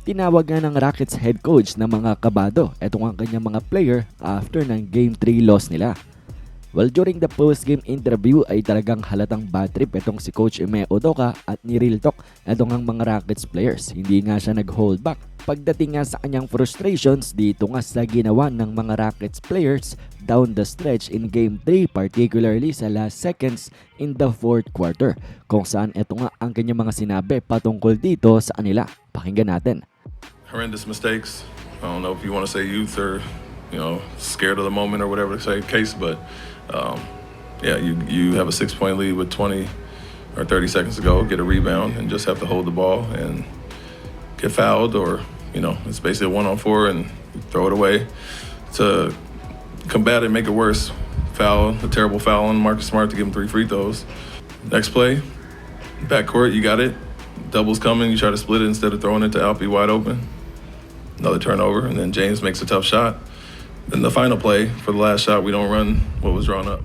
Tinawag nga ng Rockets head coach na mga kabado itong ang kanyang mga player after ng Game 3 loss nila. Well, during the post-game interview ay talagang halatang bad trip itong si Coach Ime Udoka at ni-real talk itong ang mga Rockets players. Hindi nga siya nag-hold back. Pagdating nga sa kanyang frustrations dito nga sa ginawa ng mga Rockets players down the stretch in Game 3, particularly sa last seconds in the fourth quarter, kung saan ito nga ang kanyang mga sinabi patungkol dito sa kanila. Pakinggan natin. Horrendous mistakes. I don't know if you want to say youth or, scared of the moment or whatever the case, but you have a 6-point lead with 20 or 30 seconds to go, get a rebound, and just have to hold the ball and get fouled, or it's basically a 1-on-4 and throw it away. To combat it, make it worse, foul, a terrible foul on Marcus Smart to give him 3 free throws. Next play, backcourt, you got it. Double's coming, you try to split it instead of throwing it to Alpi wide open. Another turnover, and then James makes a tough shot. Then the final play, for the last shot, we don't run what was drawn up.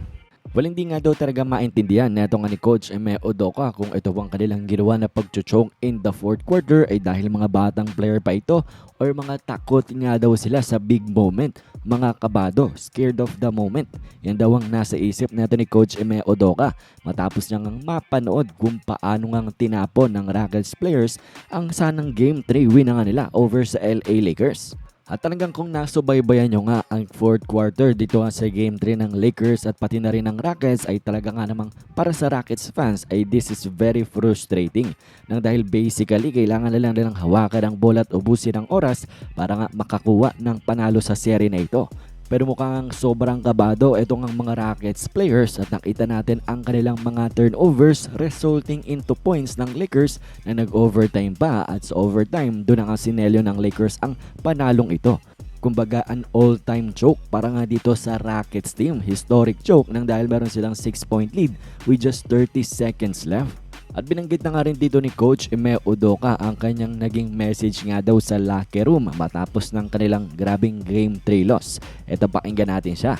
Well, hindi nga daw talaga maintindihan na ito nga ni Coach Ime Udoka kung ito ang kanilang ginawa na pagchuchong in the fourth quarter ay dahil mga batang player pa ito or mga takot nga daw sila sa big moment. Mga kabado, scared of the moment. Yan daw ang nasa isip natin ni Coach Ime Udoka matapos niyang mapanood kung paano nga tinapon ng Rockets players ang sanang Game 3 win na nga nila over sa LA Lakers. At talagang kung nasubaybayan nyo nga ang fourth quarter dito nga sa Game 3 ng Lakers at pati na rin ng Rockets ay talaga nga namang para sa Rockets fans ay this is very frustrating. Nang dahil basically kailangan na lang nilang hawakan ang bola at ubusin ang oras para nga makakuha ng panalo sa serye na ito. Pero mukhang sobrang kabado itong ang mga Rockets players at nakita natin ang kanilang mga turnovers resulting into points ng Lakers na nag-overtime pa at sa overtime doon ang sinelyo ng Lakers ang panalong ito. Kumbaga an all-time choke para nga dito sa Rockets team. Historic choke nang dahil meron silang 6-point lead with just 30 seconds left. At binanggit na nga rin dito ni Coach Ime Udoka ang kanyang naging message nga daw sa locker room matapos ng kanilang grabing Game 3 loss. Ito, pakinggan natin siya.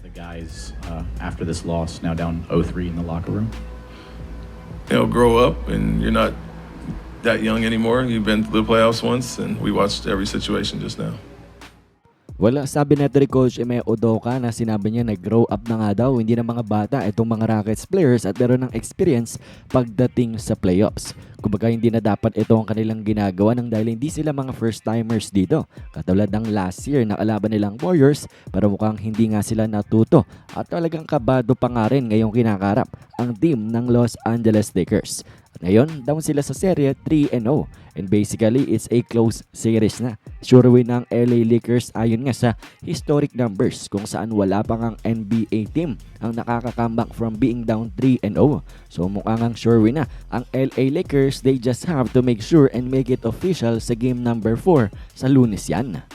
The guys after this loss now down 0-3 in the locker room. Grow up, and you're not that young anymore. You've been to the playoffs once, and we watched every situation just now. Wala, sabi natin ni Coach Ime Udoka na sinabi niya na grow up na nga daw, hindi na mga bata itong mga Rockets players at meron ng experience pagdating sa playoffs. Kumbaga hindi na dapat ito ang kanilang ginagawa nang dahil hindi sila mga first timers dito. Katulad ng last year na kalaban nilang Warriors pero mukhang hindi nga sila natuto at talagang kabado pa nga rin ngayong kinakarap ang team ng Los Angeles Lakers. Ngayon, down sila sa serye 3-0 and basically it's a close series na. Sure win ng LA Lakers ayon nga sa historic numbers kung saan wala pa ngang NBA team ang nakaka-comeback from being down 3-0. So mukhang sure win na ang LA Lakers. They just have to make sure and make it official sa game number 4 sa Lunes yan.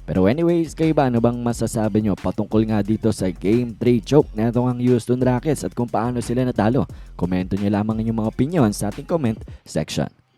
Pero anyways, kayo ba ano bang masasabi nyo patungkol nga dito sa Game 3 choke na itong ang Houston Rockets at kung paano sila natalo? Komento nyo lamang inyong mga opinion sa ating comment section.